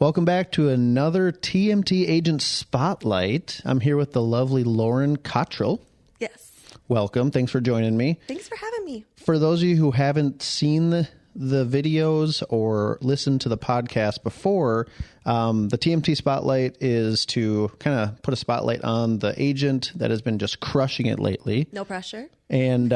Welcome back to another TMT Agent Spotlight. I'm here with the lovely Lauren Cottrill. Yes. Welcome. Thanks for joining me. Thanks for having me. For those of you who haven't seen the videos or listened to the podcast before, the TMT Spotlight is to kind of put a spotlight on the agent that has been just crushing it lately. No pressure. And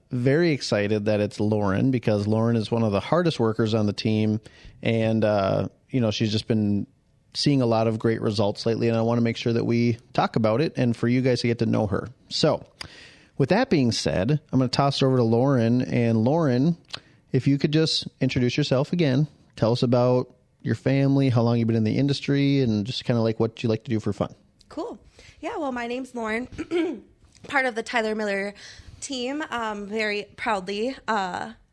very excited that it's Lauren, because Lauren is one of the hardest workers on the team. And, she's just been seeing a lot of great results lately. And I want to make sure that we talk about it and for you guys to get to know her. So with that being said, I'm going to toss it over to Lauren. And Lauren, if you could just introduce yourself again, tell us about your family, how long you've been in the industry, and just kind of like what you like to do for fun. Cool. Yeah, well, my name's Lauren, part of the Tyler Miller team, very proudly.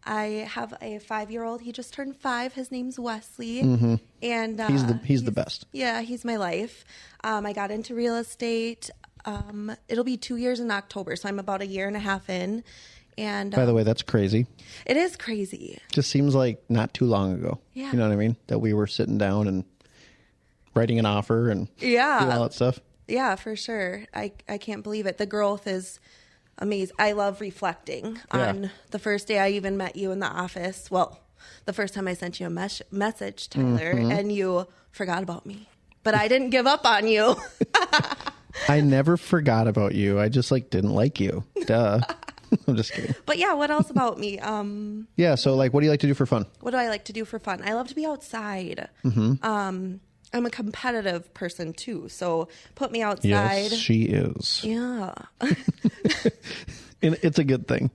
I have a 5-year-old. He just turned 5. His name's Wesley. Mm-hmm. And he's the best. Yeah, he's my life. I got into real estate. It'll be 2 years in October, so I'm about a year and a half in. And by the way, that's crazy. It is crazy. Just seems like not too long ago. Yeah. You know what I mean? That we were sitting down and writing an offer and doing all that stuff. Yeah, for sure. I can't believe it. The growth is amazing. I love reflecting on the first day I even met you in the office. Well, the first time I sent you a message, Tyler, and you forgot about me. But I didn't give up on you. I never forgot about you. I just didn't like you. Duh. I'm just kidding. But yeah, what else about me? Yeah, so what do you like to do for fun? What do I like to do for fun? I love to be outside. I'm a competitive person too, so put me outside. Yes, she is. Yeah. And it's a good thing.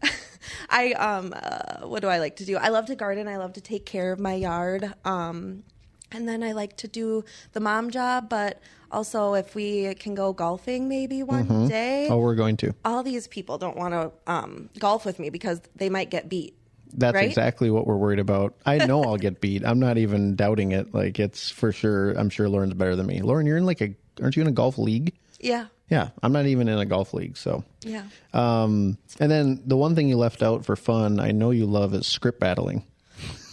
What do I like to do? I love to garden. I love to take care of my yard. And then I like to do the mom job, but also if we can go golfing maybe one day. Oh, we're going to. All these people don't want to golf with me because they might get beat. That's right? exactly what we're worried about. I know I'll get beat. I'm not even doubting it. It's for sure. I'm sure Lauren's better than me. Lauren, you're in aren't you in a golf league? Yeah. Yeah. I'm not even in a golf league. So, yeah. And then the one thing you left out for fun, I know you love, is script battling.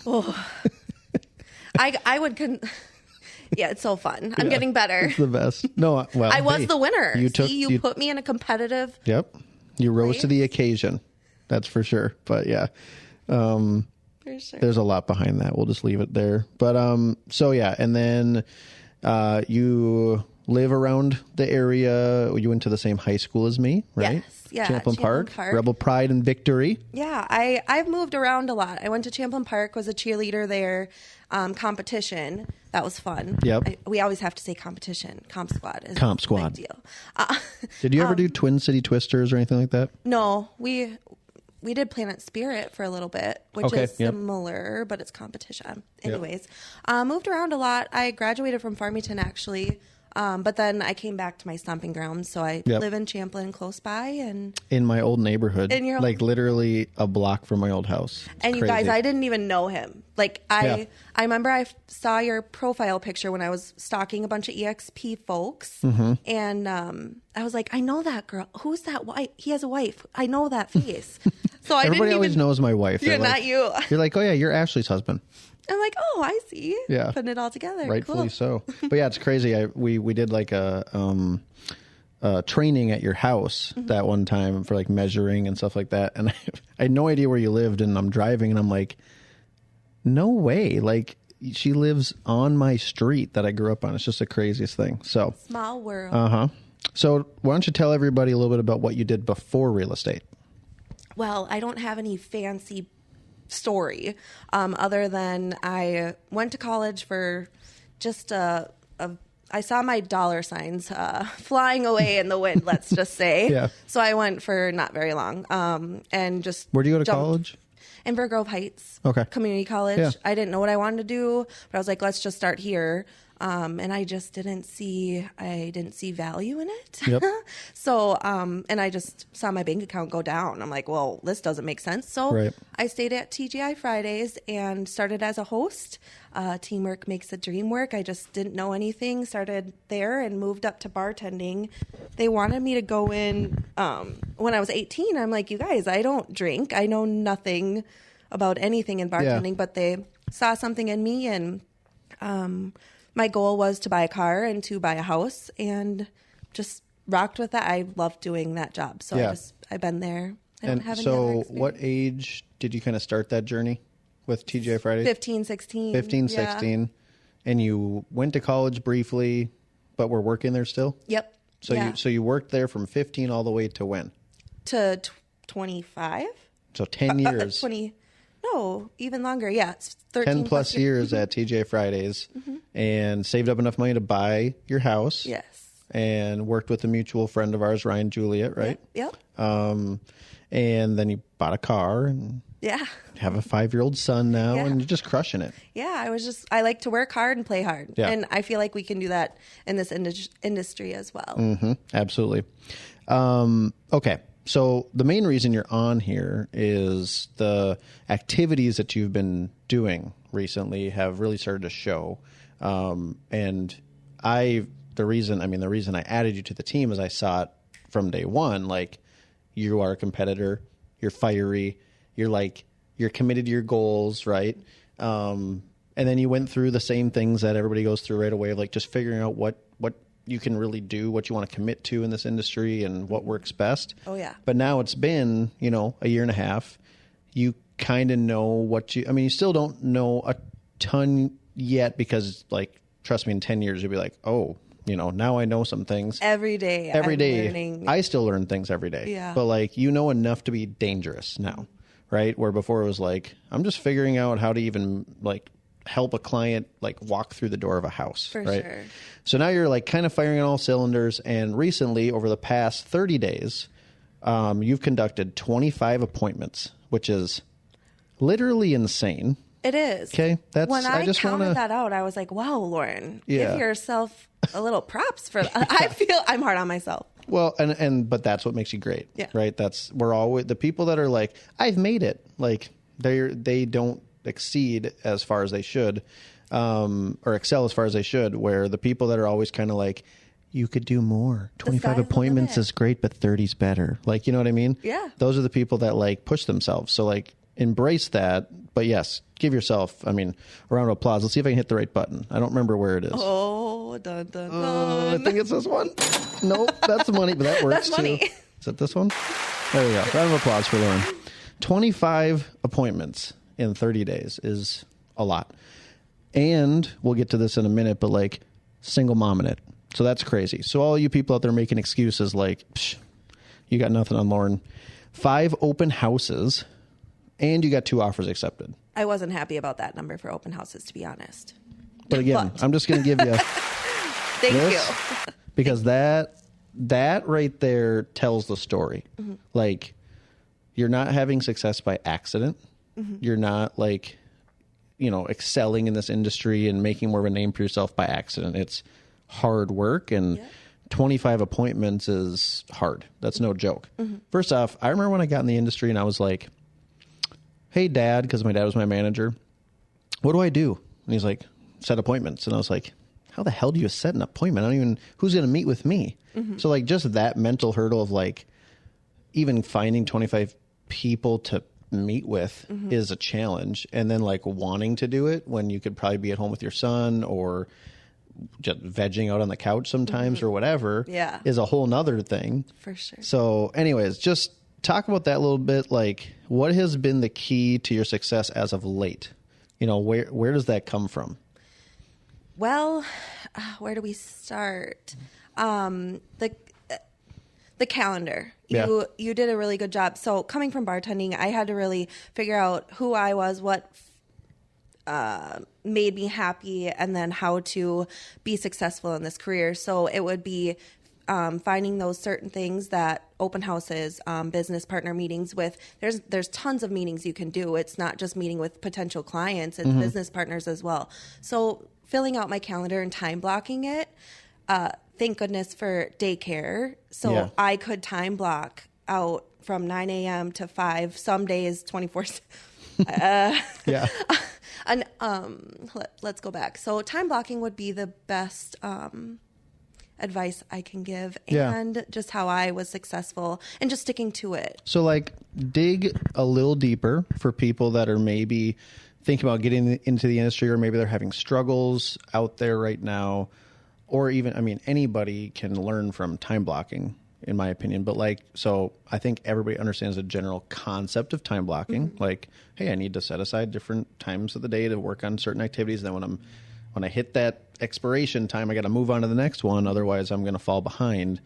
Oh, I would, yeah, it's so fun. I'm getting better. It's the best. No, well, I was the winner. You put me in a competitive. Yep. You rose place. to the occasion. That's for sure. But yeah. For sure. There's a lot behind that. We'll just leave it there. But so yeah, and then you live around the area. You went to the same high school as me, right? Yes. Yeah. Champlain Park, Rebel Pride and Victory. Yeah, I've moved around a lot. I went to Champlain Park, was a cheerleader there. Competition, that was fun. Yep. We always have to say competition. Comp squad is Comp a squad. big deal. Did you ever do Twin City Twisters or anything like that? No, we did Planet Spirit for a little bit, which is similar, but it's competition. Anyways, moved around a lot. I graduated from Farmington, actually, but then I came back to my stomping grounds. So I live in Champlain, close by, and in my old neighborhood, in your literally a block from my old house. It's and crazy. you guys, I didn't even know him. I remember I saw your profile picture when I was stalking a bunch of EXP folks, and I was like, I know that girl. Who's that wife? He has a wife. I know that face. So Everybody always knows my wife. You're not you. You're like, oh yeah, you're Ashley's husband. I'm like, oh, I see. Yeah. Putting it all together. Rightfully cool. so. But yeah, it's crazy. We did a training at your house that one time for measuring and stuff like that. And I had no idea where you lived, and I'm driving and I'm like, no way. She lives on my street that I grew up on. It's just the craziest thing. So small world. So why don't you tell everybody a little bit about what you did before real estate? Well, I don't have any fancy story other than I went to college for just I saw my dollar signs flying away in the wind, let's just say. Yeah. So I went for not very long and just Where do you go to college? In Grove Heights. Okay. Community college. Yeah. I didn't know what I wanted to do, but I was like, let's just start here. And I just didn't see value in it. Yep. So, and I just saw my bank account go down. I'm like, well, this doesn't make sense. So I stayed at TGI Fridays and started as a host. Teamwork makes the dream work. I just didn't know anything, started there and moved up to bartending. They wanted me to go in, when I was 18, I'm like, you guys, I don't drink. I know nothing about anything in bartending, but they saw something in me, and, my goal was to buy a car and to buy a house, and just rocked with that. I loved doing that job. So I've been there. I don't have any other experience. What age did you kind of start that journey with TGI Fridays? 15, 16. 15, 16. And you went to college briefly, but were working there still? Yep. So you worked there from 15 all the way to when? To 25. So 10 years. 20. No, even longer. Yeah, it's 13 10 plus years at TGI Fridays, and saved up enough money to buy your house. Yes. And worked with a mutual friend of ours, Ryan Juliet, right? Yep. And then you bought a car and have a 5-year-old son now, and you're just crushing it. Yeah, I like to work hard and play hard. Yeah. And I feel like we can do that in this industry as well. Mm-hmm. Absolutely. Okay. So the main reason you're on here is the activities that you've been doing recently have really started to show. And the reason I added you to the team is I saw it from day one. Like, you are a competitor, you're fiery, you're committed to your goals, right? And then you went through the same things that everybody goes through right away, of like just figuring out what you can really do, what you want to commit to in this industry, and what works best. Oh, yeah. But now it's been, a year and a half. You kind of know you still don't know a ton yet, because, like, trust me, in 10 years, you'll be like, oh, now I know some things. Every day. I'm learning. Learning. I still learn things every day. Yeah. But, like, enough to be dangerous now, right? Where before it was like, I'm just figuring out how to even, like, help a client, like, walk through the door of a house. For right? sure. So now you're, like, kind of firing on all cylinders. And recently, over the past 30 days, you've conducted 25 appointments, which is literally insane. It is. Okay. When I counted that out, I was like, wow, Lauren, give yourself a little props for that. I feel I'm hard on myself. Well, but that's what makes you great. Yeah. Right. We're always the people that are like, I've made it. Like, they don't exceed as far as they should, or excel as far as they should, where the people that are always kind of like, you could do more. 25 appointments is great, but 30's better. Like, you know what I mean? Yeah. Those are the people that, like, push themselves. So, like, embrace that. But yes, give yourself, a round of applause. Let's see if I can hit the right button. I don't remember where it is. Oh, dun, dun, dun. I think it's this one. Nope, that's money, but that works That's money. too. Is it this one? There we go. Round of applause for Lauren. 25 appointments in 30 days is a lot. And we'll get to this in a minute, but, like, single mom in it. So that's crazy. So all you people out there making excuses like, psh, you got nothing on Lauren. 5 open houses, and you got 2 offers accepted. I wasn't happy about that number for open houses, to be honest. But again, I'm just going to give you Thank you. Because that right there tells the story. Mm-hmm. Like, you're not having success by accident. Mm-hmm. You're not, like, excelling in this industry and making more of a name for yourself by accident. It's hard work, and 25 appointments is hard. That's no joke. Mm-hmm. First off, I remember when I got in the industry and I was like, hey, Dad, because my dad was my manager, what do I do? And he's like, set appointments. And I was like, how the hell do you set an appointment? Who's going to meet with me? Mm-hmm. So, like, just that mental hurdle of, like, even finding 25 people to meet with is a challenge. And then, like, wanting to do it when you could probably be at home with your son or just vegging out on the couch sometimes or whatever is a whole nother thing. For sure. So anyways, just talk about that a little bit. Like, what has been the key to your success as of late? Where does that come from? Well, where do we start? The calendar. You did a really good job. So coming from bartending, I had to really figure out who I was, what made me happy, and then how to be successful in this career. So it would be finding those certain things that open houses, business partner meetings with. There's tons of meetings you can do. It's not just meeting with potential clients, it's business partners as well. So filling out my calendar and time blocking it. Thank goodness for daycare. So I could time block out from 9 a.m. to 5, some days 24. And let's go back. So time blocking would be the best advice I can give, and just how I was successful and just sticking to it. So, like, dig a little deeper for people that are maybe thinking about getting into the industry, or maybe they're having struggles out there right now, or even, I mean, anybody can learn from time blocking, in my opinion. But like, so I think everybody understands the general concept of time blocking. Like, hey, I need to set aside different times of the day to work on certain activities. And then when I hit that expiration time, I got to move on to the next one. Otherwise I'm going to fall behind.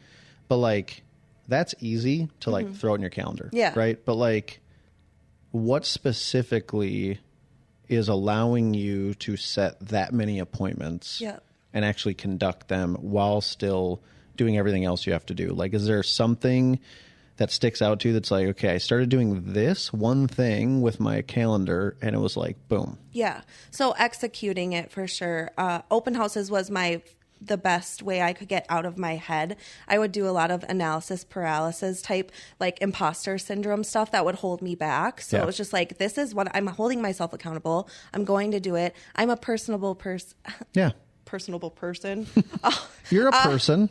But like, that's easy to like throw in your calendar. Yeah. Right. But like, what specifically is allowing you to set that many appointments and actually conduct them while still doing everything else you have to do? Like, is there something that sticks out to you that's like, okay, I started doing this one thing with my calendar and it was like, boom. Yeah. So executing it for sure. Open houses was the best way I could get out of my head. I would do a lot of analysis paralysis type, like imposter syndrome stuff that would hold me back. So it was just like, this is what I'm holding myself accountable. I'm going to do it. I'm a personable person. Yeah. Personable person. You're a person.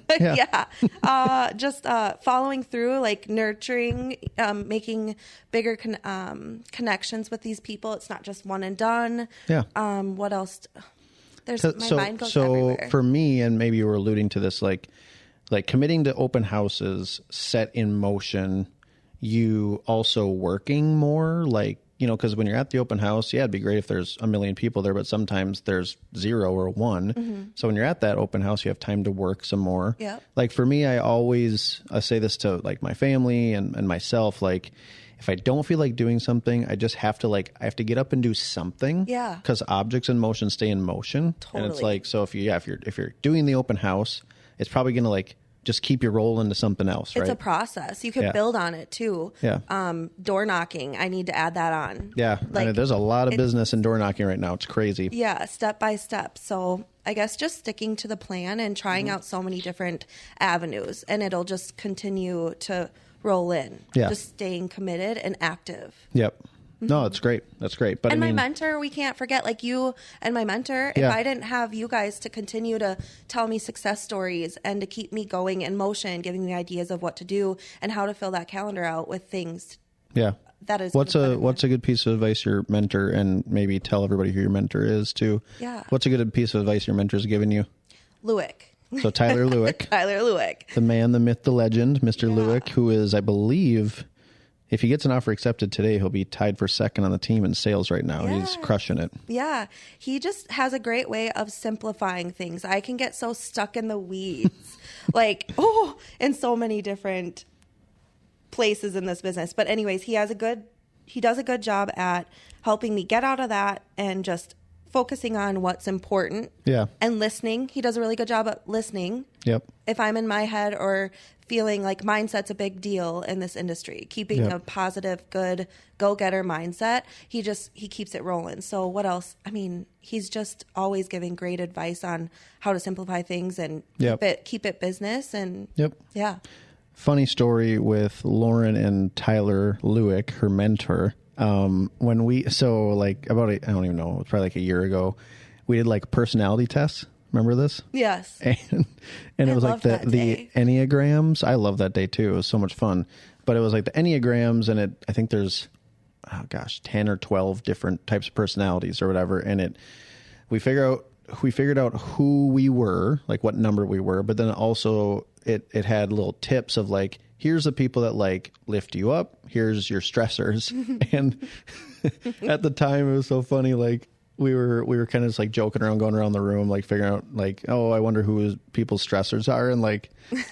Just following through, like nurturing, making bigger connections with these people. It's not just one and done. Yeah. What else? Mind goes everywhere. For me, and maybe you were alluding to this, like committing to open houses set in motion, you also working more, like, you know, because when you're at the open house, it'd be great if there's a million people there, but sometimes there's 0 or 1. So when you're at that open house, you have time to work some more. Yeah. Like for me, I say this to like my family and myself, like, if I don't feel like doing something, I just have to I have to get up and do something. Yeah. Because objects in motion stay in motion. Totally. And it's like, so if you're doing the open house, it's probably going to just keep you rolling to something else, right? It's a process. You can build on it too. Yeah. Door knocking, I need to add that on. Yeah. I mean, there's a lot of business in door knocking right now. It's crazy. Yeah. Step by step. So I guess just sticking to the plan and trying out so many different avenues, and it'll just continue to roll in. Yeah. Just staying committed and active. Yep. No, it's great. That's great. But and my mentor, we can't forget, like you and my mentor, if I didn't have you guys to continue to tell me success stories and to keep me going in motion, giving me ideas of what to do and how to fill that calendar out with things. Yeah. That is what's a good piece of advice your mentor, and maybe tell everybody who your mentor is too. Yeah. What's a good piece of advice your mentor's given you? Lewick. So Tyler Lewick. Tyler Lewick. The man, the myth, the legend, Mr. Lewick, who is, I believe, if he gets an offer accepted today, he'll be tied for second on the team in sales right now. Yeah. He's crushing it. Yeah. He just has a great way of simplifying things. I can get so stuck in the weeds, in so many different places in this business. But anyways, he does a good job at helping me get out of that and just focusing on what's important. Yeah. And listening. He does a really good job at listening. Yep. If I'm in my head or feeling like mindset's a big deal in this industry, keeping a positive, good, go-getter mindset, he keeps it rolling. So what else? I mean, he's just always giving great advice on how to simplify things and keep it business. And yeah. Funny story with Lauren and Tyler Lewick, her mentor. I don't even know, it was probably like a year ago, we did personality tests. Remember this? Yes. And it was like the Enneagrams. I love that day too. It was so much fun. But it was like the Enneagrams, and I think there's 10 or 12 different types of personalities or whatever. And we figured out who we were, like what number we were, but then also it had little tips of here's the people that lift you up. Here's your stressors. And at the time it was so funny. We were kind of just joking around, going around the room, figuring out I wonder who people's stressors are. And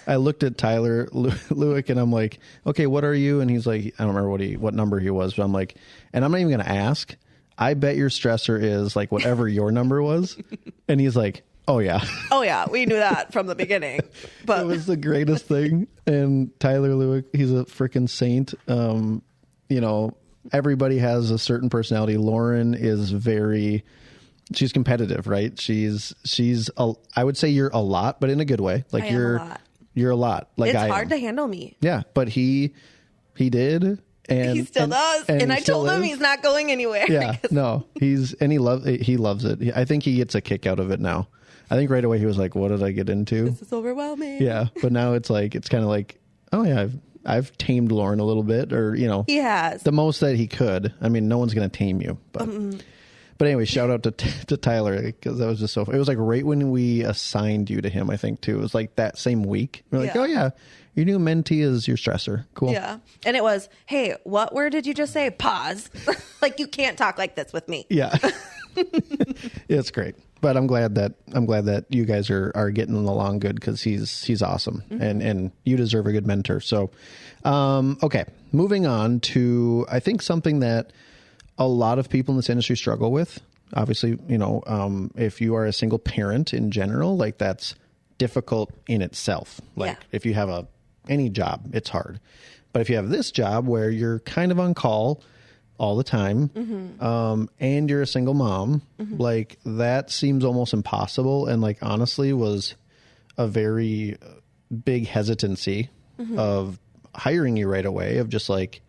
I looked at Tyler Lewick and I'm like, okay, what are you? And he's like, I don't remember what number he was, but I'm like, and I'm not even going to ask. I bet your stressor is whatever your number was. And he's like, oh yeah. Oh yeah. We knew that from the beginning, but it was the greatest thing. And Tyler Lewick, he's a freaking saint. Everybody has a certain personality. Lauren is she's competitive, right? I would say you're a lot, but in a good way. You're a lot. It's hard to handle me. Yeah. But he did. And he still does. And I told him he's not going anywhere. Yeah. No, he loves it. I think he gets a kick out of it now. I think right away he was like, what did I get into? This is overwhelming. Yeah. But now it's kind of oh yeah, I've tamed Lauren a little bit, or, he has the most that he could. I mean, no one's going to tame you, but But anyway, shout out to Tyler, because that was just so fun. It was like right when we assigned you to him, I think, too. It was like that same week. We're like, oh, yeah, your new mentee is your stressor. Cool. Yeah. And it was, hey, what word did you just say? Pause. Like, you can't talk like this with me. Yeah. It's great. But I'm glad that you guys are getting along good, because he's awesome. Mm-hmm. And you deserve a good mentor. So, okay, moving on to, I think, something that a lot of people in this industry struggle with. Obviously, if you are a single parent in general, like, that's difficult in itself. Like, if you have any job, it's hard. But if you have this job where you're kind of on call all the time, and you're a single mom, like, that seems almost impossible. And, like, honestly was a very big hesitancy of hiring you right away, of just like,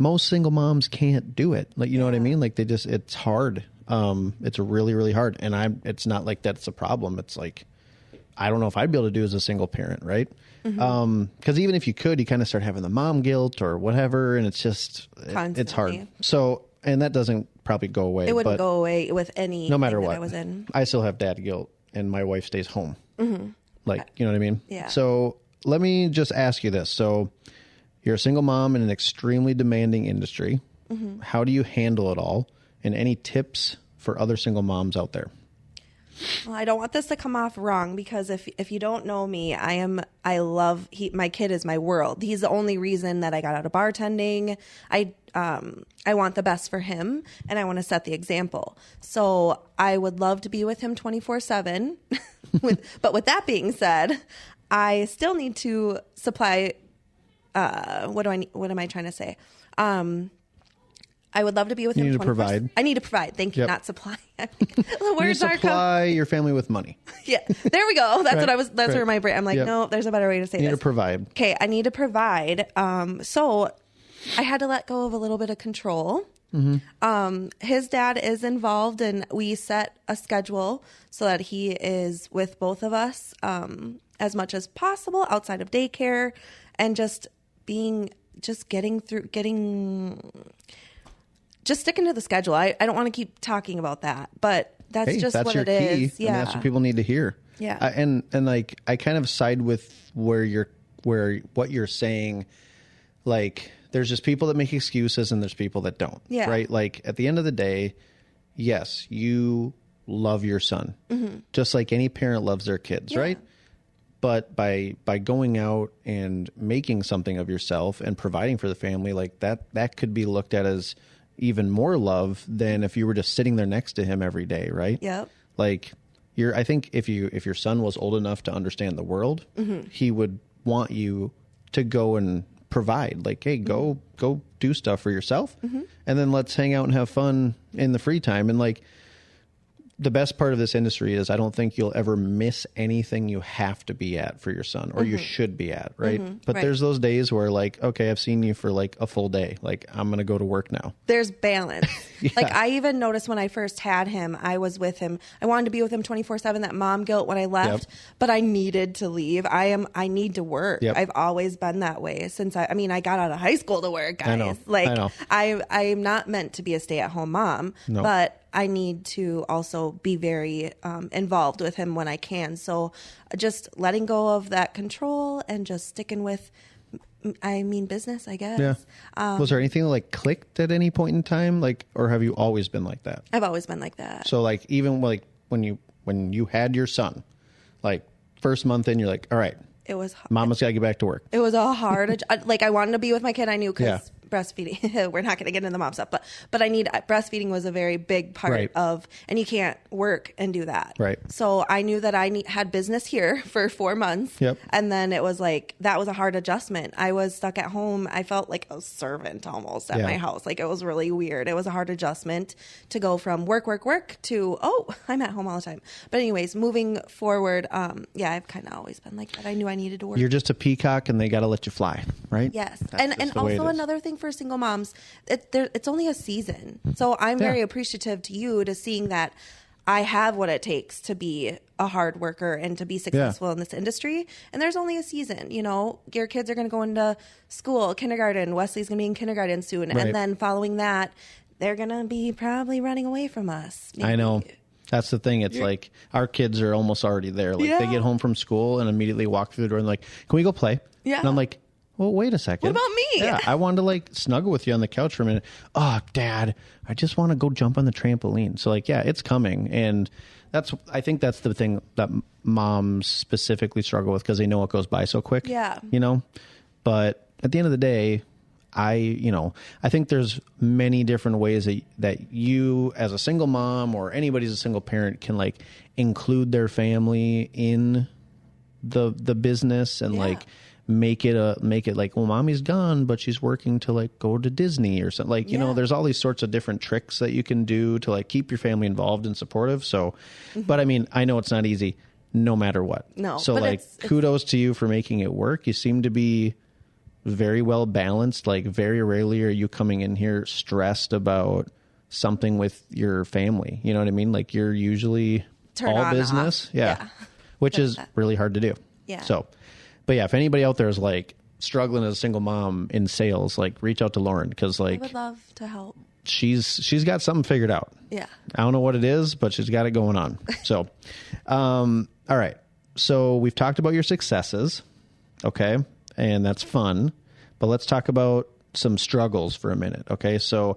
most single moms can't do it. Like, you know what I mean? Like, it's hard. It's really, really hard. And it's not like that's a problem. It's like, I don't know if I'd be able to do as a single parent. Right. Because even if you could, you kind of start having the mom guilt or whatever. And it's just, it's hard. So, and that doesn't probably go away. It wouldn't go away with any, no matter what I was in. I still have dad guilt, and my wife stays home. Like, you know what I mean? Yeah. So let me just ask you this. So you're a single mom in an extremely demanding industry. How do you handle it all? And any tips for other single moms out there? Well, I don't want this to come off wrong, because if you don't know me, my kid is my world. He's the only reason that I got out of bartending. I want the best for him, and I want to set the example. So I would love to be with him 24/7. But with that being said, I still need to supply. What am I trying to say? I would love to be with him. You need to provide. I need to provide. Thank you, not supply. The words you supply your family with money. Yeah, there we go. That's what I was. That's where my brain. I'm like, no, there's a better way to say this. You need to provide. Okay, I need to provide. So I had to let go of a little bit of control. His dad is involved, and we set a schedule so that he is with both of us as much as possible outside of daycare, and just sticking to the schedule. I don't want to keep talking about that, but that's what it is. Yeah. And that's what people need to hear. Yeah. And like, I kind of side with what you're saying. Like, there's just people that make excuses, and there's people that don't. Yeah. Right. Like, at the end of the day, yes, you love your son, just like any parent loves their kids. Right. But by going out and making something of yourself and providing for the family, like, that could be looked at as even more love than if you were just sitting there next to him every day, right? Yep. Like, I think if your son was old enough to understand the world, he would want you to go and provide. Like, hey, go do stuff for yourself, and then let's hang out and have fun in the free time. And like, the best part of this industry is I don't think you'll ever miss anything you have to be at for your son, or you should be at, right? But there's those days where, like, okay, I've seen you for like a full day. Like, I'm going to go to work now. There's balance. Like, I even noticed when I first had him, I was with him. I wanted to be with him 24/7, that mom guilt when I left, but I needed to leave. I need to work. I've always been that way since I got out of high school to work, guys. I know. I'm not meant to be a stay-at-home mom, but I need to also be very involved with him when I can. So just letting go of that control and just sticking with, business, I guess. Yeah. Was there anything that, like, clicked at any point in time? Like, or have you always been like that? I've always been like that. So, like, even like when you had your son, like, first month in, you're like, all right, it was hard. Mama's got to get back to work. It was a hard, like, I wanted to be with my kid. I knew, because breastfeeding, we're not going to get into the mom stuff, but breastfeeding was a very big part of, and you can't work and do that. Right. So I knew that I had business here for 4 months. And then it was like, that was a hard adjustment. I was stuck at home. I felt like a servant almost at my house. Like, it was really weird. It was a hard adjustment to go from work to, I'm at home all the time. But anyways, moving forward, I've kind of always been like that. I knew I needed to work. You're just a peacock, and they got to let you fly, right? Yes. And also another thing for single moms, it's only a season. So I'm very appreciative to you to seeing that I have what it takes to be a hard worker and to be successful in this industry. And there's only a season. Your kids are going to go into school, kindergarten. Wesley's going to be in kindergarten soon. And then following that, they're going to be probably running away from us. Maybe. I know. That's the thing. It's like our kids are almost already there. Like they get home from school and immediately walk through the door and like, can we go play? Yeah. And I'm like, well, wait a second. What about me? Yeah, I wanted to like snuggle with you on the couch for a minute. Oh, Dad, I just want to go jump on the trampoline. So like, yeah, it's coming. And I think that's the thing that moms specifically struggle with because they know it goes by so quick. Yeah. You know, but at the end of the day, I think there's many different ways that you as a single mom or anybody as a single parent can like include their family in the business and like make it like, well, mommy's gone, but she's working to like go to Disney or something. Like, you know, there's all these sorts of different tricks that you can do to like keep your family involved and supportive. So, but I mean, I know it's not easy no matter what. No. So like kudos to you for making it work. You seem to be very well balanced. Like very rarely are you coming in here stressed about something with your family. You know what I mean? Like you're usually all business. Yeah. Which is really hard to do. Yeah. So, but yeah, if anybody out there is like struggling as a single mom in sales, like reach out to Lauren because like I would love to help. She's got something figured out. Yeah. I don't know what it is, but she's got it going on. So, all right. So we've talked about your successes. Okay. And that's fun, but let's talk about some struggles for a minute. Okay. So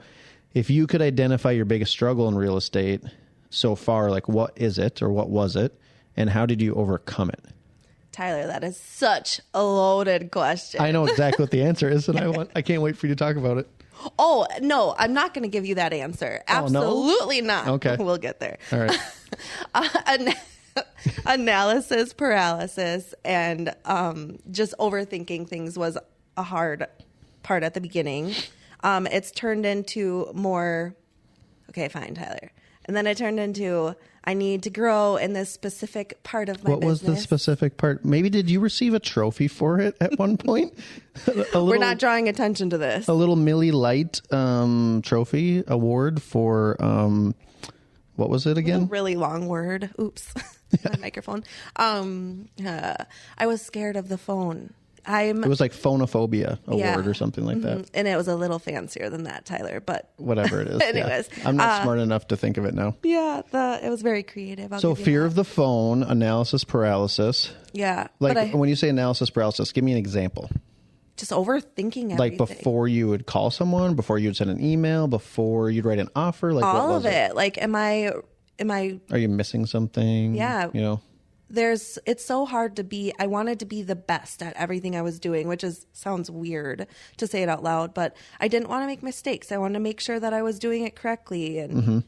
if you could identify your biggest struggle in real estate so far, like what is it or what was it and how did you overcome it? Tyler, that is such a loaded question. I know exactly what the answer is and I can't wait for you to talk about it. Oh, no, I'm not going to give you that answer. Absolutely not. Okay. We'll get there. All right. Analysis paralysis and just overthinking things was a hard part at the beginning. It's turned into more, okay, fine, Tyler. And then it turned into, I need to grow in this specific part of my business. What was the specific part? Maybe did you receive a trophy for it at one point? We're not drawing attention to this. A little Millie Light trophy award for, what was it again? A really long word. Oops. My microphone. I was scared of the phone. It was like phonophobia award or something like that. And it was a little fancier than that, Tyler, but whatever it is. Anyways. Yeah. I'm not smart enough to think of it now. Yeah. It was very creative. So fear of the phone, analysis paralysis. Yeah. Like when you say analysis paralysis, give me an example. Just overthinking everything. Like before you would call someone, before you'd send an email, before you'd write an offer, like all of it. Like, am I? Are you missing something? Yeah. You know. It's so hard to be. I wanted to be the best at everything I was doing, which sounds weird to say it out loud, but I didn't want to make mistakes. I wanted to make sure that I was doing it correctly, and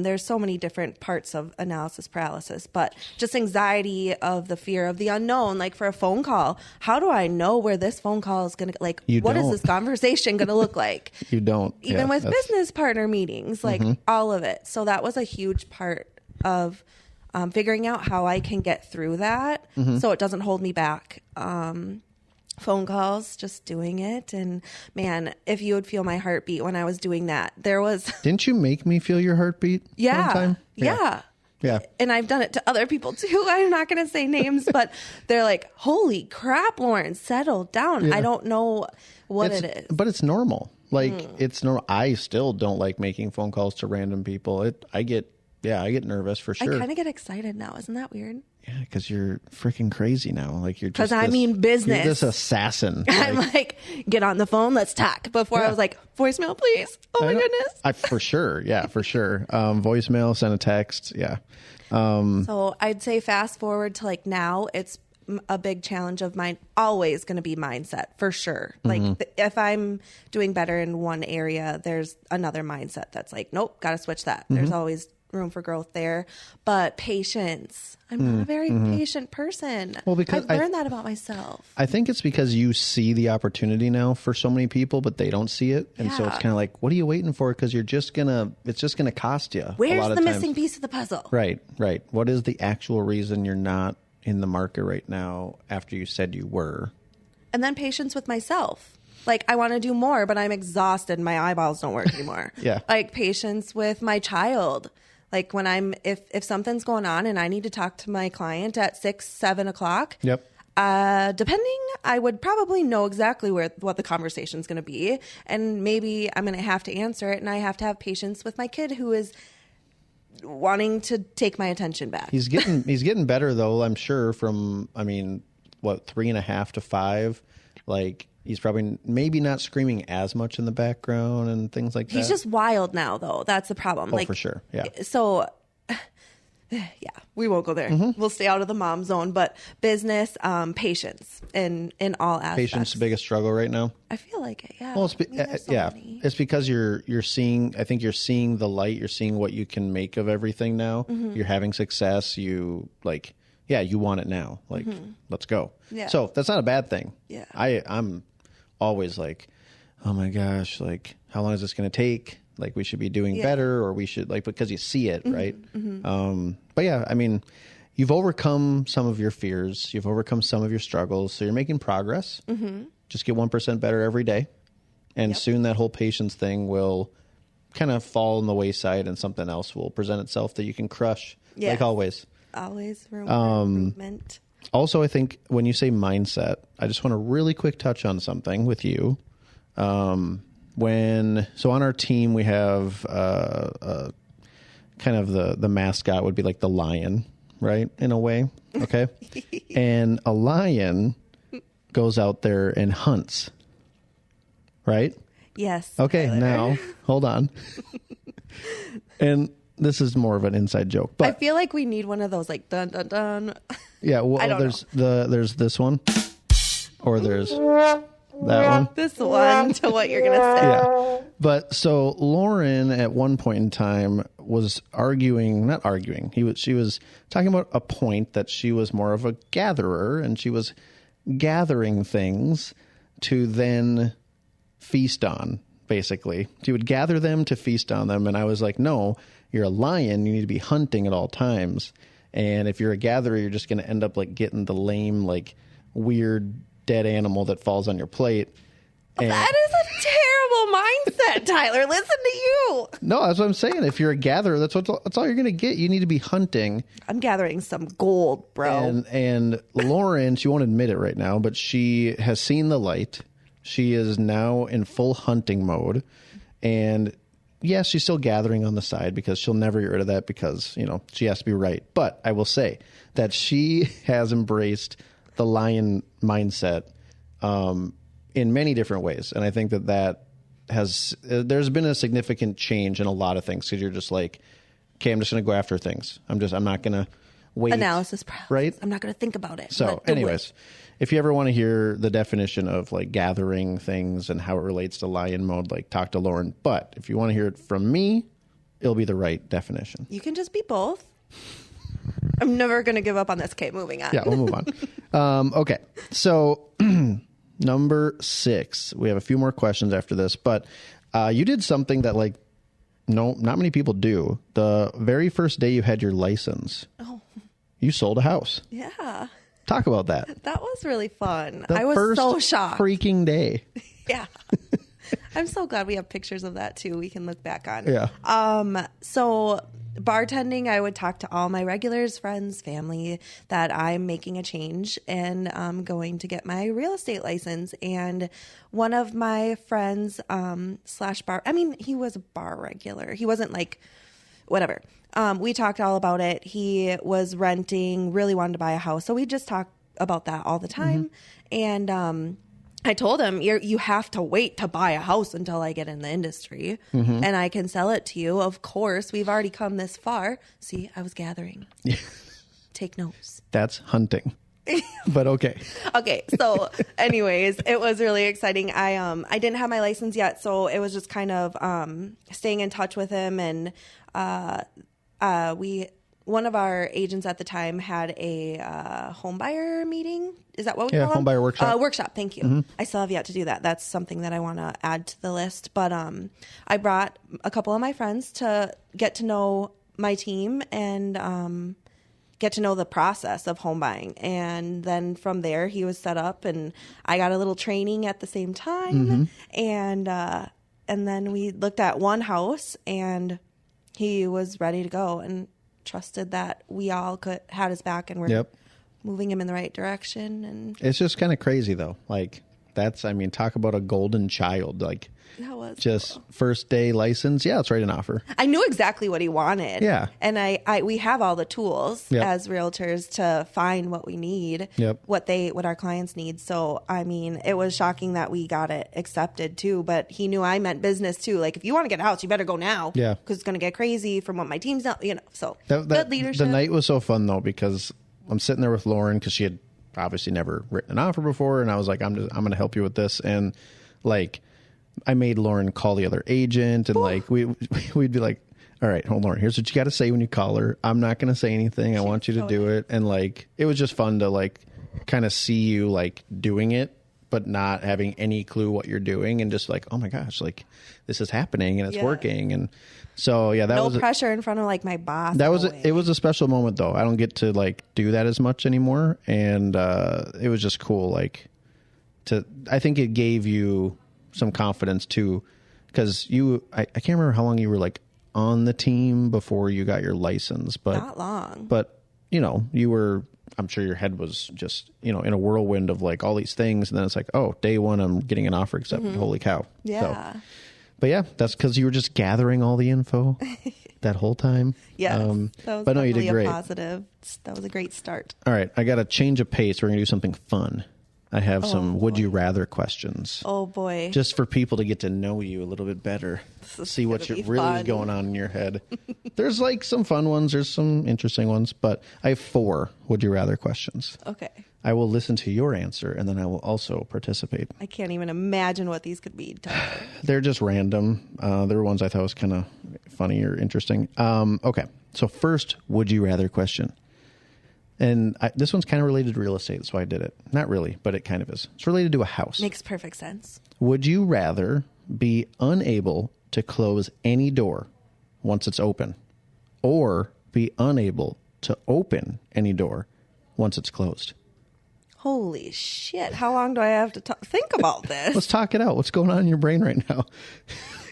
there's so many different parts of analysis paralysis, but just anxiety of the fear of the unknown. Like for a phone call, how do I know where this phone call is going to, like, what is this conversation going to look like? You don't. Even with business partner meetings, like all of it. So that was a huge part of figuring out how I can get through that so it doesn't hold me back. Phone calls, just doing it. And man, if you would feel my heartbeat when I was doing that, Didn't you make me feel your heartbeat one time? Yeah. Yeah. And I've done it to other people too. I'm not going to say names, but they're like, holy crap, Lauren, settle down. Yeah. I don't know what it is. But it's normal. Like it's normal. I still don't like making phone calls to random people. I get nervous for sure. I kind of get excited now. Isn't that weird? Yeah, because you're freaking crazy now. Like you're just business. You're this assassin. I'm like, get on the phone, let's talk. Before I was like, voicemail, please. Oh my goodness. For sure. Yeah, for sure. Voicemail, send a text. Yeah. So I'd say fast forward to like now, it's a big challenge of mine. Always going to be mindset for sure. Like if I'm doing better in one area, there's another mindset that's like, nope, got to switch that. There's always room for growth there, but patience. I'm not a very patient person. Well, because I've learned that about myself. I think it's because you see the opportunity now for so many people, but they don't see it, and so it's kind of like, what are you waiting for? Because it's just gonna cost you. Where's the missing piece of the puzzle? Right. What is the actual reason you're not in the market right now after you said you were? And then patience with myself. Like, I want to do more, but I'm exhausted and my eyeballs don't work anymore. Yeah. Like patience with my child. Like when if something's going on and I need to talk to my client at 6, 7 o'clock, yep. Depending, I would probably know exactly what the conversation's going to be, and maybe I'm going to have to answer it, and I have to have patience with my kid who is wanting to take my attention back. He's getting better though, I'm sure. From 3.5 to 5, like he's probably maybe not screaming as much in the background and things like that. He's just wild now, though. That's the problem. Oh, for sure. Yeah. So. Yeah, we won't go there. Mm-hmm. We'll stay out of the mom zone, but business, patience in all aspects. Patience, the biggest struggle right now. I feel like it. Yeah. Well, it's because you're seeing. I think you're seeing the light. You're seeing what you can make of everything now. Mm-hmm. You're having success. You want it now. Like, let's go. Yeah. So that's not a bad thing. Yeah. I'm always like, oh my gosh, like how long is this going to take? Like we should be doing better, or we should because you see it, right? Mm-hmm. But yeah, I mean, you've overcome some of your fears. You've overcome some of your struggles. So you're making progress. Mm-hmm. Just get 1% better every day. And soon that whole patience thing will kind of fall on the wayside and something else will present itself that you can crush like always. Always room for improvement. Also, I think when you say mindset, I just want to really quick touch on something with you. So on our team, we have kind of the mascot would be like the lion, right? In a way. Okay. And a lion goes out there and hunts, right? Yes. Okay. Tyler. Now hold on. And this is more of an inside joke, but I feel like we need one of those like dun dun dun. Yeah. Well, there's this one, or there's that one. This one to what you're going to say. Yeah. But so Lauren at one point in time was not arguing. She was talking about a point that she was more of a gatherer, and she was gathering things to then feast on, basically. She would gather them to feast on them. And I was like, no, you're a lion. You need to be hunting at all times. And if you're a gatherer, you're just going to end up like getting the lame, like weird dead animal that falls on your plate. And that is a terrible mindset, Tyler. Listen to you. No, that's what I'm saying. If you're a gatherer, that's all you're going to get. You need to be hunting. I'm gathering some gold, bro. And Lauren, she won't admit it right now, but she has seen the light. She is now in full hunting mode. And yes, she's still gathering on the side because she'll never get rid of that because, she has to be right. But I will say that she has embraced the lion mindset in many different ways. And I think that there's been a significant change in a lot of things because you're just like, okay, I'm just going to go after things. I'm not going to wait. Analysis paralysis. Right? I'm not going to think about it. So anyways, if you ever want to hear the definition of like gathering things and how it relates to lion mode, like talk to Lauren. But if you want to hear it from me, it'll be the right definition. You can just be both. I'm never going to give up on this. Okay, moving on. Yeah, we'll move on. Okay, so number 6. We have a few more questions after this, but you did something that not many people do. The very first day you had your license, you sold a house. Yeah. Talk about that. That was really fun. I was so shocked. Freaking day. Yeah. I'm so glad we have pictures of that too. We can look back on. Yeah. So bartending, I would talk to all my regulars, friends, family that I'm making a change and I'm going to get my real estate license. And one of my friends, he was a bar regular. He wasn't like, whatever. We talked all about it. He was renting, really wanted to buy a house. So we just talk about that all the time. Mm-hmm. And, I told him, you have to wait to buy a house until I get in the industry and I can sell it to you. Of course, we've already come this far. See, I was gathering. Take notes. That's hunting. But okay. Okay. So anyways, it was really exciting. I didn't have my license yet. So it was just kind of staying in touch with him. And one of our agents at the time had a home buyer meeting. Is that what we call it? Home buyer workshop. Workshop, thank you. Mm-hmm. I still have yet to do that. That's something that I want to add to the list. But I brought a couple of my friends to get to know my team and get to know the process of home buying. And then from there, he was set up and I got a little training at the same time. Mm-hmm. And then we looked at one house and he was ready to go and trusted that we all had his back and we're moving him in the right direction. And it's just kind of crazy though. Like talk about a golden child. Like that was just cool. First day license. Yeah, let's write an offer. I knew exactly what he wanted. Yeah. And we have all the tools as realtors to find what we need, what our clients need. So, I mean, it was shocking that we got it accepted too, but he knew I meant business too. Like, if you want to get a house, you better go now. Yeah. Because it's going to get crazy from what my team's not, so good leadership. The night was so fun though, because I'm sitting there with Lauren because she had obviously never written an offer before. And I was like, I'm going to help you with this. And like, I made Lauren call the other agent, and like we'd be like, all right, hold on, here's what you got to say when you call her. I'm not going to say anything. I want you to do it. And like, it was just fun to like kind of see you like doing it, but not having any clue what you're doing, and just like, oh my gosh, like this is happening and it's working. And so, that was no pressure in front of like my boss. It was a special moment though. I don't get to like do that as much anymore. And it was just cool. Like I think it gave you some confidence too, because I can't remember how long you were like on the team before you got your license, but not long. But you were, I'm sure your head was just in a whirlwind of like all these things, and then it's like, oh, day one I'm getting an offer accepted. Holy cow. Yeah. So, but yeah, that's because you were just gathering all the info that whole time. Yeah. That was you did great. Positive. That was a great start. All right, I got to change of pace. We're gonna do something fun. I have some would you rather questions. Oh boy. Just for people to get to know you a little bit better. See what really is going on in your head. There's like some fun ones. There's some interesting ones, but I have 4 would you rather questions. Okay. I will listen to your answer, and then I will also participate. I can't even imagine what these could be. They're just random. There were ones I thought was kind of funny or interesting. Okay. So first, would you rather question. And this one's kind of related to real estate, so I did it. Not really, but it kind of is. It's related to a house. Makes perfect sense. Would you rather be unable to close any door once it's open, or be unable to open any door once it's closed? Holy shit. How long do I have to think about this? Let's talk it out. What's going on in your brain right now?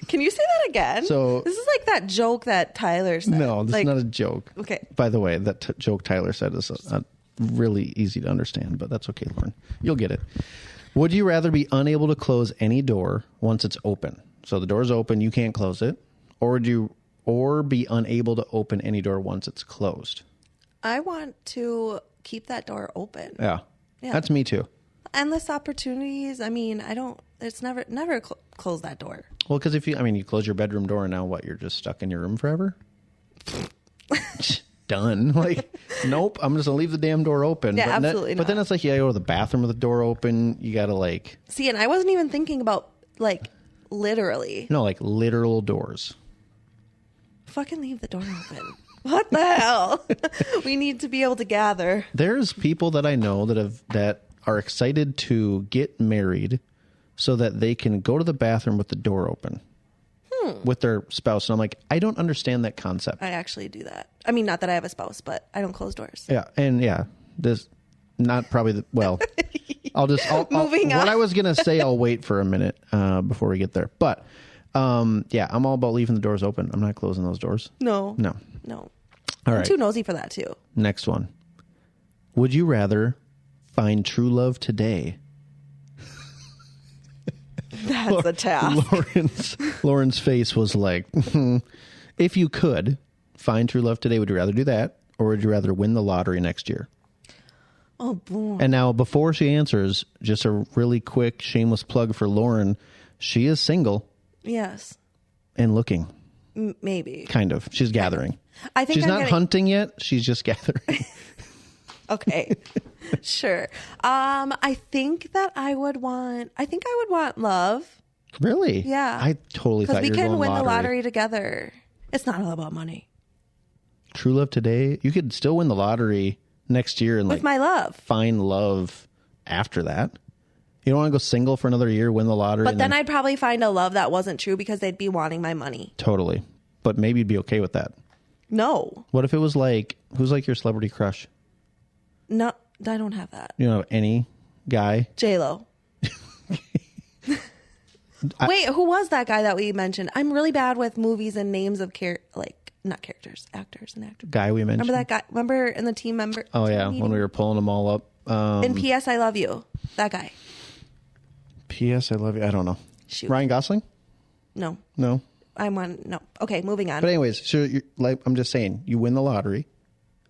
Can you say that again? So this is like that joke that Tyler said. No, this is not a joke. Okay. By the way, that joke Tyler said is really easy to understand, but that's okay, Lauren. You'll get it. Would you rather be unable to close any door once it's open? So the door's open, you can't close it, or be unable to open any door once it's closed? I want to keep that door open. Yeah. That's me too. Endless opportunities. I mean, it's never close that door. Well, because if you close your bedroom door and now what, you're just stuck in your room forever? Done. Like, nope, I'm just going to leave the damn door open. Yeah, absolutely not. But then it's like, you got to go to the bathroom with the door open. You got to like... See, and I wasn't even thinking about like literally. No, like literal doors. Fucking leave the door open. What the hell? We need to be able to gather. There's people that I know that are excited to get married so that they can go to the bathroom with the door open with their spouse. And I'm like, I don't understand that concept. I actually do that. I mean, not that I have a spouse, but I don't close doors. Yeah. And this not probably Moving on. What I was going to say, I'll wait for a minute before we get there. But I'm all about leaving the doors open. I'm not closing those doors. No. All right. I'm too nosy for that too. Next one. Would you rather find true love today? That's a task. Lauren's face was like, if you could find true love today, would you rather do that, or would you rather win the lottery next year? Oh, boy. And now, before she answers, just a really quick shameless plug for Lauren. She is single. Yes. And looking. Maybe. Kind of. She's gathering. I think she's not hunting yet. She's just gathering. Okay. Sure. I think I would want love. Really? Yeah. I totally thought you were going lottery. Because we can win the lottery together. It's not all about money. True love today. You could still win the lottery next year and with my love. Find love after that. You don't want to go single for another year, win the lottery. But then I'd probably find a love that wasn't true because they'd be wanting my money. Totally. But maybe you'd be okay with that. No. What if it was like, who's like your celebrity crush? No, I don't have that. You know, any guy? J-Lo. Wait, who was that guy that we mentioned? I'm really bad with movies and names of actors and actors. Guy we mentioned. Remember that guy? Remember in the team member? Oh yeah, when we were pulling them all up. In P.S. I Love You. That guy. P.S. I Love You. I don't know. Shoot. Ryan Gosling? No. No. No. Okay, moving on. But anyways, so like I'm just saying, you win the lottery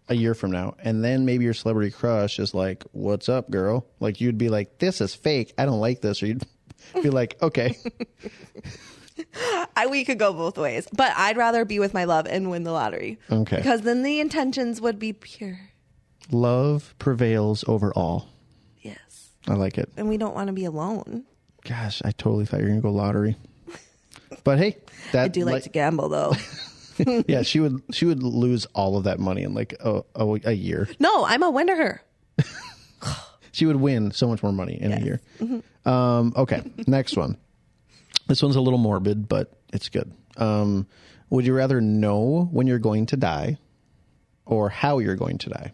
a year from now, and then maybe your celebrity crush is like, "What's up, girl?" Like you'd be like, "This is fake. I don't like this," or you'd be like, "Okay." We could go both ways, but I'd rather be with my love and win the lottery. Okay. Because then the intentions would be pure. Love prevails over all. Yes. I like it. And we don't want to be alone. Gosh, I totally thought you were going to go lottery. But hey, I do like to gamble though. Yeah, she would lose all of that money in like a year. No, I'm a winner. She would win so much more money in a year. Mm-hmm. Okay, next one. This one's a little morbid, but it's good. Would you rather know when you're going to die or how you're going to die?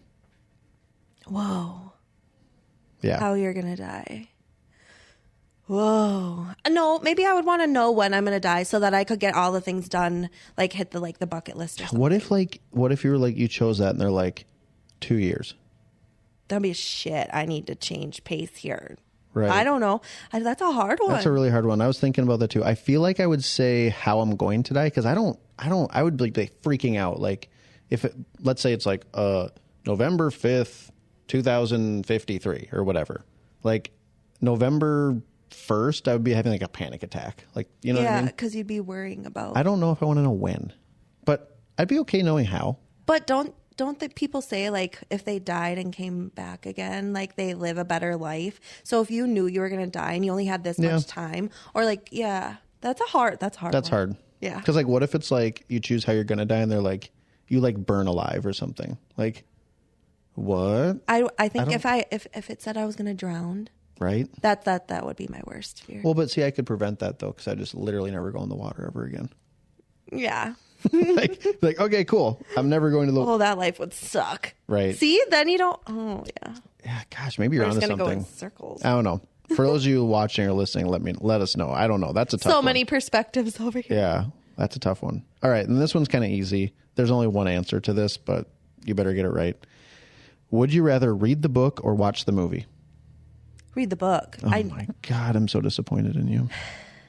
Whoa. Yeah. How you're going to die. Whoa. No, maybe I would want to know when I'm going to die so that I could get all the things done, like hit the bucket list or something. What if you were like, you chose that and they're like 2 years? That'd be shit. I need to change pace here. Right. I don't know. That's a hard one. That's a really hard one. I was thinking about that too. I feel like I would say how I'm going to die because I would be like freaking out. Like let's say it's like November 5th, 2053 or whatever. Like November 1st, I would be having like a panic attack. Like, you know what I mean? Yeah, because you'd be worrying about. I don't know if I want to know when, but I'd be okay knowing how. But don't the people say like if they died and came back again, like they live a better life? So if you knew you were going to die and you only had this much time, or like, yeah, that's hard. That's hard. Yeah. Because like, what if it's like you choose how you're going to die and they're like, you like burn alive or something? Like, what? I think if it said I was going to drown, right? That would be my worst fear. Well, but see, I could prevent that though, because I just literally never go in the water ever again. Yeah. like, okay, cool. I'm never going to the. Oh, that life would suck. Right. See, then you don't. Oh, yeah. Yeah. Gosh, maybe you're onto something. Go in circles. I don't know. For those of you watching or listening, let us know. I don't know. That's a tough one. So many perspectives over here. Yeah, that's a tough one. All right, and this one's kind of easy. There's only one answer to this, but you better get it right. Would you rather read the book or watch the movie? Read the book. Oh my God, I'm so disappointed in you.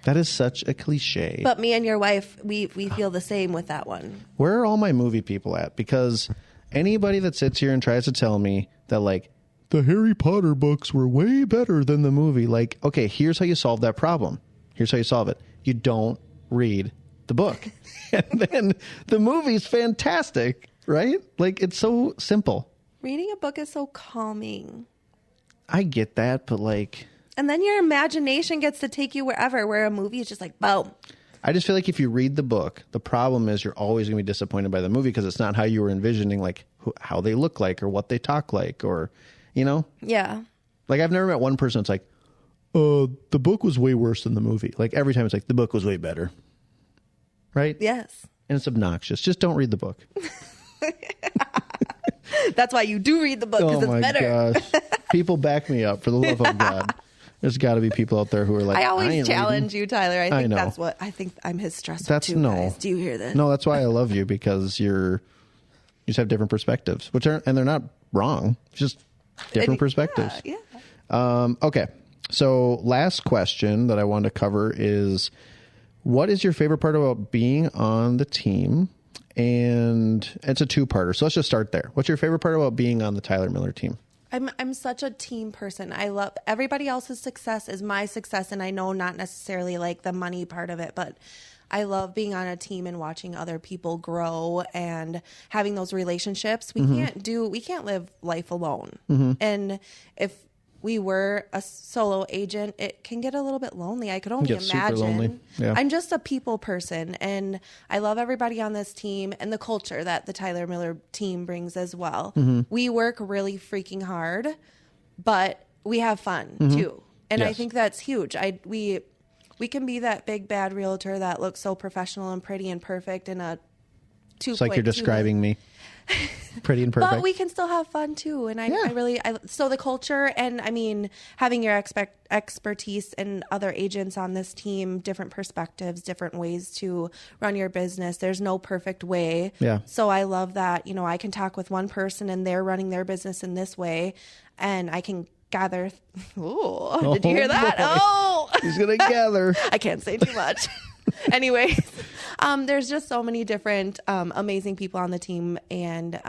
That is such a cliche. But me and your wife, we feel the same with that one. Where are all my movie people at? Because anybody that sits here and tries to tell me that, like, the Harry Potter books were way better than the movie. Like, okay, here's how you solve that problem. Here's how you solve it. You don't read the book. And then the movie's fantastic, right? Like, it's so simple. Reading a book is so calming. I get that, but like... And then your imagination gets to take you wherever, where a movie is just like, boom. I just feel like if you read the book, the problem is you're always going to be disappointed by the movie because it's not how you were envisioning, like, how they look like or what they talk like or, you know? Yeah. Like, I've never met one person that's like, the book was way worse than the movie. Like, every time it's like, the book was way better. Right? Yes. And it's obnoxious. Just don't read the book. That's why you do read the book, because it's better. Oh, my gosh. People back me up, for the love of God. There's got to be people out there who are like, I always challenge you, Tyler. I think know. that's what I think. I'm his stressor too, guys. Do you hear this? No, that's why I love you, because you just have different perspectives, and they're not wrong. It's just different perspectives. Yeah. Okay. So last question that I wanted to cover is, what is your favorite part about being on the team? And it's a two-parter. So let's just start there. What's your favorite part about being on the Tyler Miller team? I'm such a team person. I love everybody else's success is my success, and I know not necessarily like the money part of it, but I love being on a team and watching other people grow and having those relationships. We can't live life alone. And if we were a solo agent, it can get a little bit lonely. I could only imagine. Super lonely. Yeah. I'm just a people person, and I love everybody on this team and the culture that the Tyler Miller team brings as well. We work really freaking hard, but we have fun too. And I think that's huge. We can be that big bad realtor that looks so professional and pretty and perfect in a 2.2. It's like you're describing me. pretty and perfect. But we can still have fun too. And so the culture, and I mean, having your expertise and other agents on this team, different perspectives, different ways to run your business. There's no perfect way. Yeah. So I love that, I can talk with one person and they're running their business in this way, and I can gather. Ooh, did you hear that? Boy. Oh, He's going to gather. I can't say too much. Anyways, there's just so many different amazing people on the team, and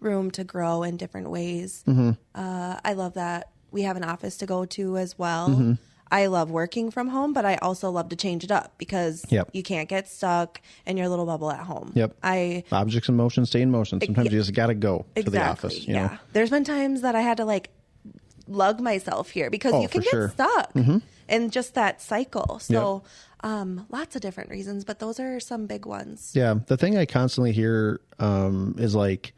room to grow in different ways. Mm-hmm. I love that we have an office to go to as well. Mm-hmm. I love working from home, but I also love to change it up because you can't get stuck in your little bubble at home. Yep. Objects in motion stay in motion. Sometimes you just got to go to the office. You know? There's been times that I had to lug myself here because you can get stuck in just that cycle. So lots of different reasons, but those are some big ones. Yeah. The thing I constantly hear is like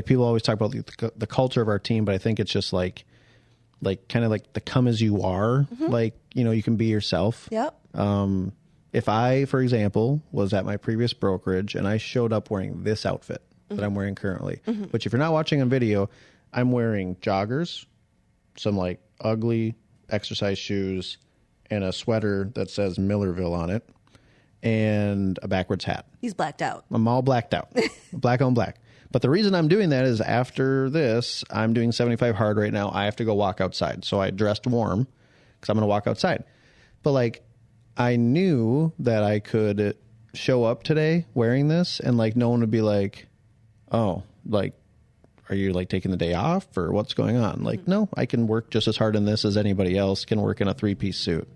people always talk about the culture of our team, but I think it's just like kind of like the come as you are, you can be yourself. Yep. If I, for example, was at my previous brokerage and I showed up wearing this outfit that I'm wearing currently, which if you're not watching on video, I'm wearing joggers, some ugly exercise shoes, and a sweater that says Millerville on it, and a backwards hat. He's blacked out. I'm all blacked out. Black on black. But the reason I'm doing that is after this, I'm doing 75 hard right now. I have to go walk outside. So I dressed warm because I'm going to walk outside. But I knew that I could show up today wearing this and no one would be like, oh, are you taking the day off or what's going on? No, I can work just as hard in this as anybody else can work in a 3-piece suit.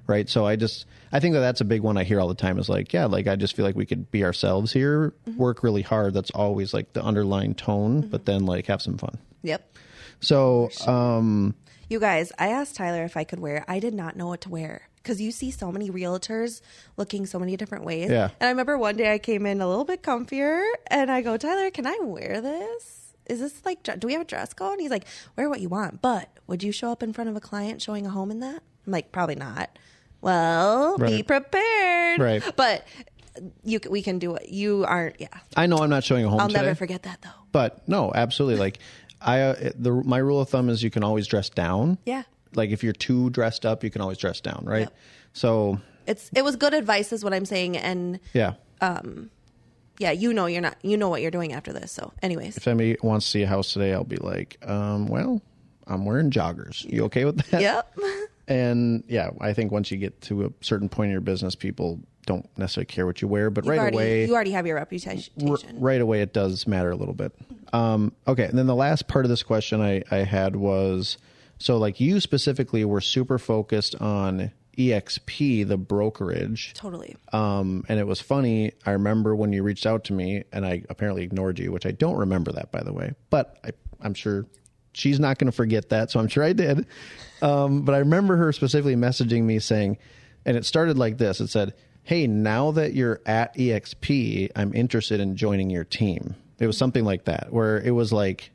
Right. So I think that's a big one I hear all the time is I just feel like we could be ourselves here, work really hard. That's always the underlying tone, but then have some fun. Yep. So, you guys, I asked Tyler if I could wear, I did not know what to wear. Because you see so many realtors looking so many different ways. Yeah. And I remember one day I came in a little bit comfier and I go, Tyler, can I wear this? Is this do we have a dress code? And he's like, wear what you want. But would you show up in front of a client showing a home in that? I'm like, probably not. Well, be prepared. Right. But we can do it. You aren't. Yeah. I know I'm not showing a home today. I'll never forget that though. But no, absolutely. My rule of thumb is you can always dress down. Yeah. If you're too dressed up, you can always dress down, right? Yep. So it was good advice is what I'm saying. And you know what you're doing after this. So anyways, if anybody wants to see a house today, I'll be like, well, I'm wearing joggers. You okay with that? Yep. And I think once you get to a certain point in your business, people don't necessarily care what you wear, but you already have your reputation. Right away, it does matter a little bit. Okay. And then the last part of this question I had was, so you specifically were super focused on EXP, the brokerage. Totally. And it was funny. I remember when you reached out to me and I apparently ignored you, which I don't remember that, by the way, but I'm sure she's not going to forget that. So I'm sure I did. But I remember her specifically messaging me saying, and it started like this. It said, hey, now that you're at EXP, I'm interested in joining your team. It was something like that, where it was okay.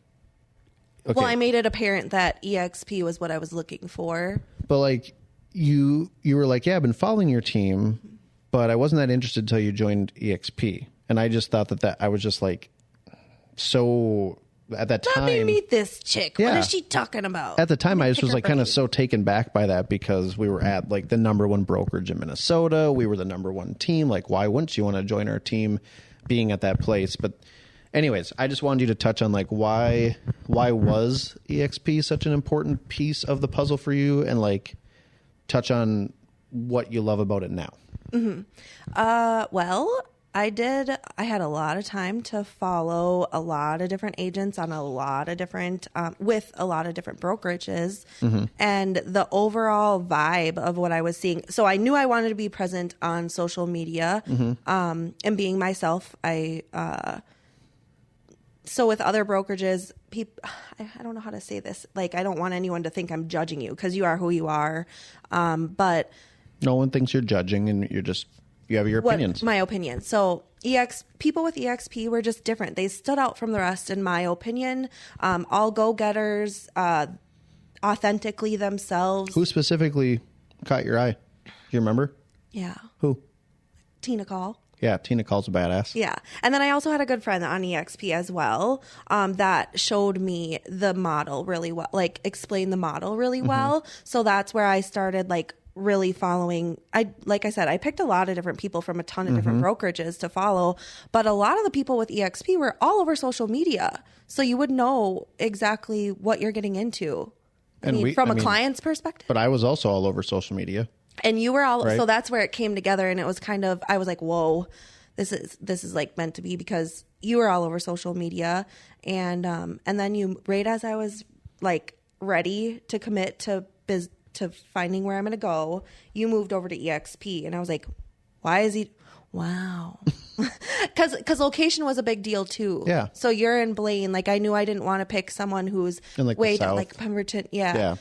Well, I made it apparent that EXP was what I was looking for. But you were like, yeah, I've been following your team, but I wasn't that interested until you joined EXP. And I just thought that I was just so at that time. Let me meet this chick. Yeah. What is she talking about? At the time, I just was kind of so taken back by that because we were at the number one brokerage in Minnesota. We were the number one team. Why wouldn't you want to join our team being at that place? But anyways, I just wanted you to touch on why was EXP such an important piece of the puzzle for you, and touch on what you love about it now. Mm-hmm. Well, I had a lot of time to follow a lot of different agents on a lot of different, with a lot of different brokerages, and the overall vibe of what I was seeing. So I knew I wanted to be present on social media, and being myself. So with other brokerages, I don't know how to say this. I don't want anyone to think I'm judging you because you are who you are. But no one thinks you're judging, and you have your opinions. My opinion. So people with EXP were just different. They stood out from the rest, in my opinion. All go-getters, authentically themselves. Who specifically caught your eye? Do you remember? Yeah. Who? Tina Call. Yeah, Tina calls a badass. Yeah. And then I also had a good friend on EXP as well, that showed me the model really well, like explained the model really well. So that's where I started like really following. Like I said, I picked a lot of different people from a ton of different brokerages to follow, but a lot of the people with EXP were all over social media. So you would know exactly what you're getting into. From a client's perspective. But I was also all over social media. And you were all, right? So that's where it came together. And it was kind of, I was like, whoa, this is like meant to be, because you were all over social media. And then you, right as I was like ready to commit to finding where I'm going to go, you moved over to EXP. And I was like, why is he, wow. Because location was a big deal too. Yeah. So you're in Blaine. Like I knew I didn't want to pick someone who's in like way the down, South. like Pemberton. Yeah.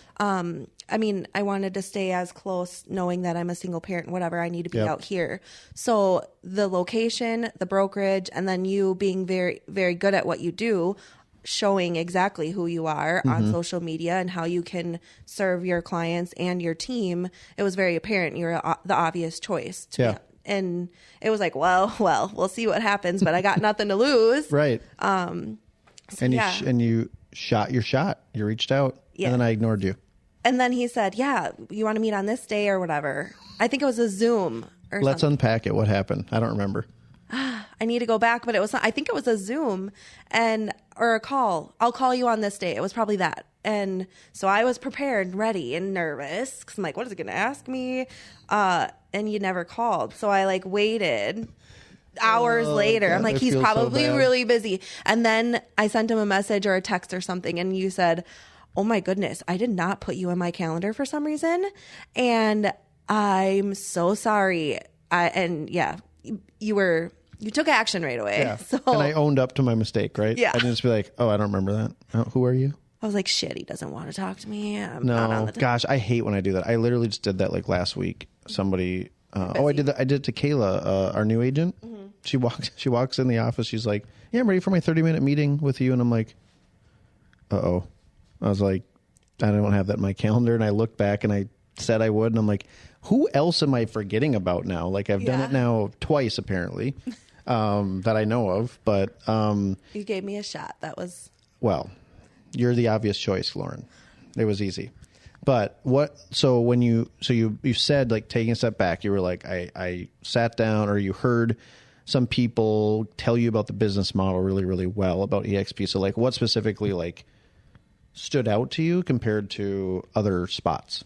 I mean, I wanted to stay as close, knowing that I'm a single parent, whatever, I need to be out here. So the location, the brokerage, and then you being very, very good at what you do, showing exactly who you are on social media and how you can serve your clients and your team. It was very apparent you're the obvious choice to me. And it was like, well, we'll see what happens, but I got nothing to lose. Right. So and you shot your shot. You reached out, and then I ignored you. And then he said, yeah, you want to meet on this day or whatever. I think it was a Zoom or Let's something. unpack it. What happened? I don't remember. I need to go back, but I think it was a Zoom or a call. I'll call you on this day. It was probably that. And so I was prepared, ready, and nervous because I'm like, what is it going to ask me? And you never called. So I like waited hours later. I'm like, he's probably really busy. And then I sent him a message or a text or something. And you said, oh my goodness, I did not put you in my calendar for some reason. And I'm so sorry. You took action right away. Yeah. So, and I owned up to my mistake, right? Yeah. I didn't just be like, oh, I don't remember that. Oh, who are you? I was like, shit, he doesn't want to talk to me. I'm not on the gosh, I hate when I do that. I literally just did that like last week. Somebody, I did that. I did it to Kayla, our new agent. She walks in the office. She's like, yeah, I'm ready for my 30-minute meeting with you. And I'm like, uh-oh. I was like, I don't have that in my calendar. And I looked back and I said I would. And I'm like, who else am I forgetting about now? Like I've done it now twice, apparently, that I know of. But you gave me a shot. That was... Well, you're the obvious choice, Lauren. It was easy. But so when you said like taking a step back, you were like, I sat down, or you heard some people tell you about the business model really, really well about EXP. So like what specifically like stood out to you compared to other spots?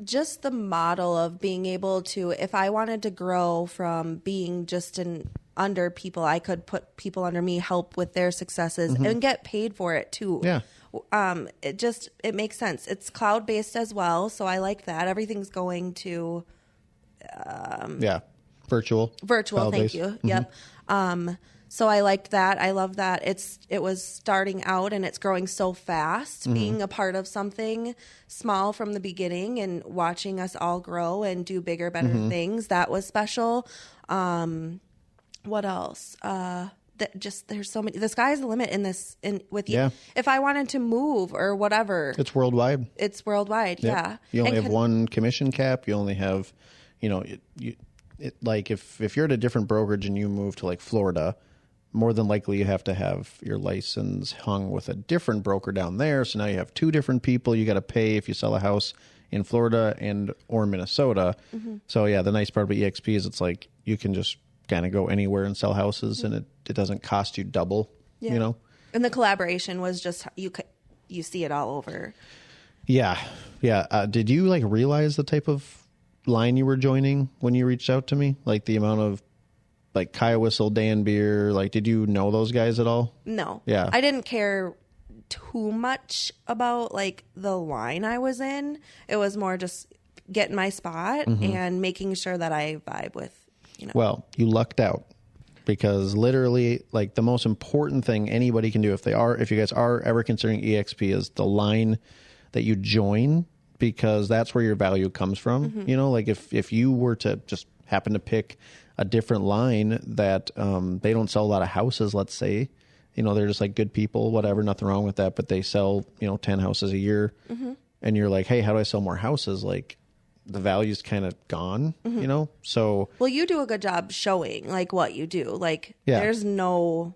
Just the model of being able to, if I wanted to grow from being just under people, I could put people under me, help with their successes and get paid for it too. Yeah. It makes sense. It's cloud-based as well. So I like that. Everything's going to, virtual. Thank you. Yep. So I liked that. I love that. It was starting out and it's growing so fast, being a part of something small from the beginning and watching us all grow and do bigger, better things. That was special. What else? There's so many. The sky's the limit with you. Yeah. If I wanted to move or whatever, it's worldwide. Yeah. You only have one commission cap. You only have, like if you're at a different brokerage and you move to like Florida, more than likely you have to have your license hung with a different broker down there. So now you have two different people you got to pay if you sell a house in Florida or Minnesota. So yeah, the nice part about EXP is it's like you can just kind of go anywhere and sell houses and it doesn't cost you double, And the collaboration was just, you see it all over. Yeah. Yeah. Did you like realize the type of line you were joining when you reached out to me? Like the amount of like Kaya Whistle, Dan Beer, like did you know those guys at all? No. Yeah. I didn't care too much about like the line I was in. It was more just getting my spot and making sure that I vibe with, Well, you lucked out because literally like the most important thing anybody can do if you guys are ever considering EXP is the line that you join, because that's where your value comes from. Like if you were to just happen to pick a different line that they don't sell a lot of houses, let's say, they're just like good people, whatever, nothing wrong with that, but they sell, 10 houses a year and you're like, hey, how do I sell more houses? Like the value's kind of gone, you know? So, well, you do a good job showing like what you do. Like there's no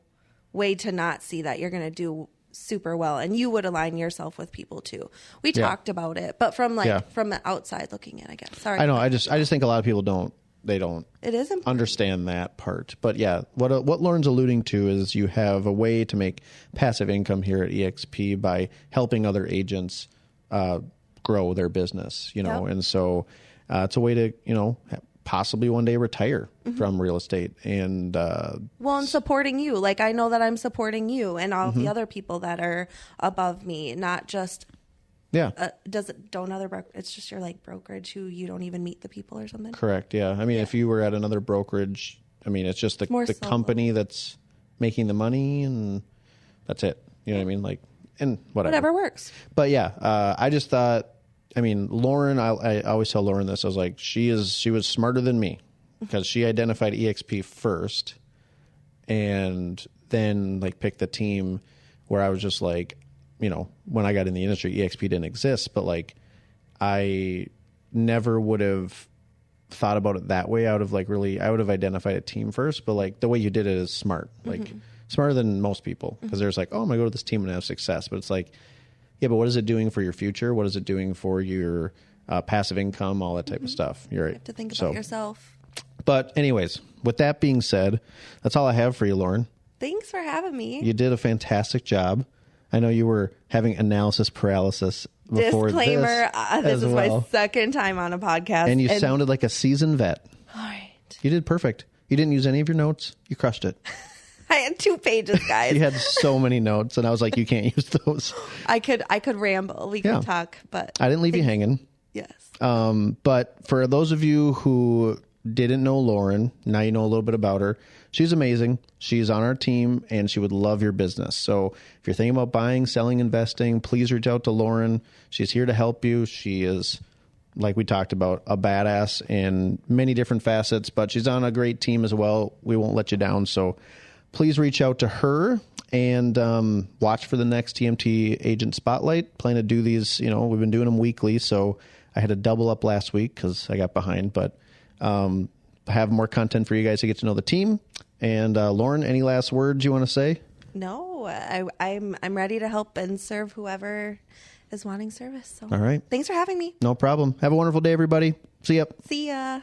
way to not see that you're going to do super well, and you would align yourself with people too. We talked about it, but from from the outside looking in, I guess. Sorry. I know. I just think a lot of people don't it is important. Understand that part. But yeah, what Lauren's alluding to is you have a way to make passive income here at EXP by helping other agents grow their business, you know, and so it's a way to, you know, possibly one day retire from real estate and and supporting you. Like I know that I'm supporting you and all the other people that are above me, not just it's just your like brokerage who you don't even meet the people or something. Correct. Yeah. I mean, if you were at another brokerage, I mean, it's just the company that's making the money and that's it. You know what I mean? Like, and whatever works. But yeah, I just thought, I mean, Lauren, I always tell Lauren this. I was like, she was smarter than me because she identified EXP first and then like picked the team where I was just like, you know, when I got in the industry, EXP didn't exist, but like I never would have thought about it that way. I would have identified a team first, but like the way you did it is smart, like smarter than most people because there's like, oh, I'm gonna go to this team and have success. But it's like, yeah, but what is it doing for your future? What is it doing for your passive income, all that type of stuff? You're right. You have to think about yourself. But anyways, with that being said, that's all I have for you, Lauren. Thanks for having me. You did a fantastic job. I know you were having analysis paralysis before Disclaimer, this is my second time on a podcast. And you sounded like a seasoned vet. All right. You did perfect. You didn't use any of your notes. You crushed it. I had 2 pages, guys. You had so many notes, and I was like, you can't use those. I could ramble. We could talk, but I didn't leave you hanging. Yes. But for those of you who didn't know Lauren, now you know a little bit about her. She's amazing. She's on our team, and she would love your business. So if you're thinking about buying, selling, investing, please reach out to Lauren. She's here to help you. She is, like we talked about, a badass in many different facets, but she's on a great team as well. We won't let you down. So please reach out to her and watch for the next TMT Agent Spotlight. Plan to do these, you know, we've been doing them weekly, so I had to double up last week because I got behind, but have more content for you guys to get to know the team. And Lauren, any last words you want to say? No, I'm ready to help and serve whoever is wanting service. So. All right. Thanks for having me. No problem. Have a wonderful day, everybody. See ya. See ya.